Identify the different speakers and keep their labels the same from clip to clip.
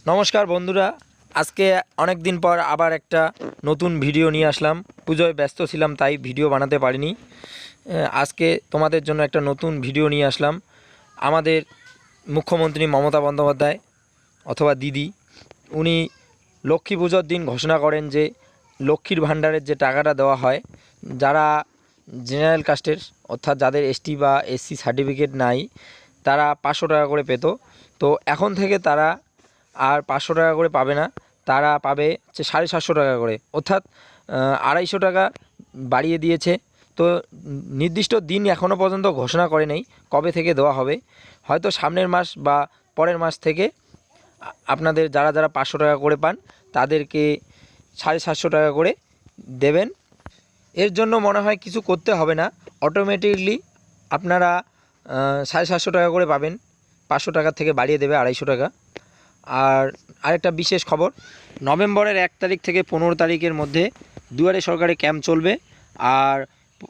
Speaker 1: নমস্কার বন্ধুরা, আজকে অনেক দিন পর আবার একটা নতুন ভিডিও নিয়ে আসলাম। পুজোয় ব্যস্ত ছিলাম তাই ভিডিও বানাতে পারিনি। আজকে তোমাদের জন্য একটা নতুন ভিডিও নিয়ে আসলাম। আমাদের মুখ্যমন্ত্রী মমতা বন্দ্যোপাধ্যায় অথবা দিদি, উনি লক্ষ্মী পুজোর দিন ঘোষণা করেন যে লক্ষ্মীর ভাণ্ডারের যে টাকাটা দেওয়া হয়, যারা জেনারেল কাস্টের অর্থাৎ যাদের এসটি বা এসসি সার্টিফিকেট নাই তারা 500 টাকা করে পেত। তো এখন থেকে তারা আর 500 টাকা করে পাবে না, তারা পাবে 750 টাকা করে, অর্থাৎ 250 টাকা বাড়িয়ে দিয়েছে। তো নির্দিষ্ট দিন এখনও পর্যন্ত ঘোষণা করে নেই কবে থেকে দেওয়া হবে। হয়তো সামনের মাস বা পরের মাস থেকে আপনাদের যারা যারা 500 টাকা করে পান তাদেরকে 750 টাকা করে দেবেন। এর জন্য মনে হয় কিছু করতে হবে না, অটোমেটিকলি আপনারা 750 টাকা করে পাবেন। 500 টাকা থেকে বাড়িয়ে দেবে 250 টাকা। আর আরেকটা বিশেষ খবর, নভেম্বরের 1 তারিখ থেকে 15 তারিখের মধ্যে দুয়ারে সরকারি ক্যাম্প চলবে। আর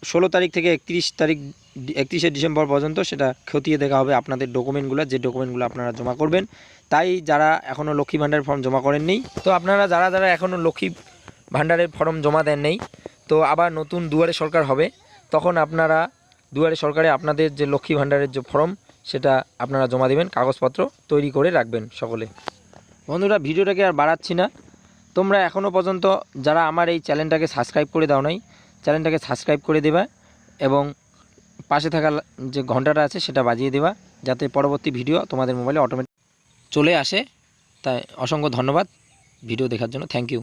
Speaker 1: 16 তারিখ থেকে 31শে ডিসেম্বর পর্যন্ত সেটা খতিয়ে দেখা হবে আপনাদের ডকুমেন্টগুলো, যে ডকুমেন্টগুলো আপনারা জমা করবেন। তাই যারা এখনও লক্ষ্মী ভাণ্ডারের ফর্ম জমা করেননি, তো আপনারা যারা যারা এখনও লক্ষ্মী ভাণ্ডারের ফর্ম জমা দেন নেই, তো আবার নতুন দুয়ারে সরকার হবে, তখন আপনারা দুয়ারে সরকারে আপনাদের যে লক্ষ্মী ভাণ্ডারের যে ফর্ম সেটা আপনারা জমা দেবেন, কাগজপত্র তৈরি করে রাখবেন সকলে। বন্ধুরা, ভিডিওটাকে আর বাড়াচ্ছি না, তোমরা এখনও পর্যন্ত যারা আমার এই চ্যানেলটাকে সাবস্ক্রাইব করে দাও নাই, চ্যানেলটাকে সাবস্ক্রাইব করে দেবা এবং পাশে থাকা যে ঘন্টাটা আছে সেটা বাজিয়ে দেবা, যাতে পরবর্তী ভিডিও তোমাদের মোবাইলে অটোমেটিক চলে আসে। তাই অসংখ্য ধন্যবাদ ভিডিও দেখার জন্য। Thank you.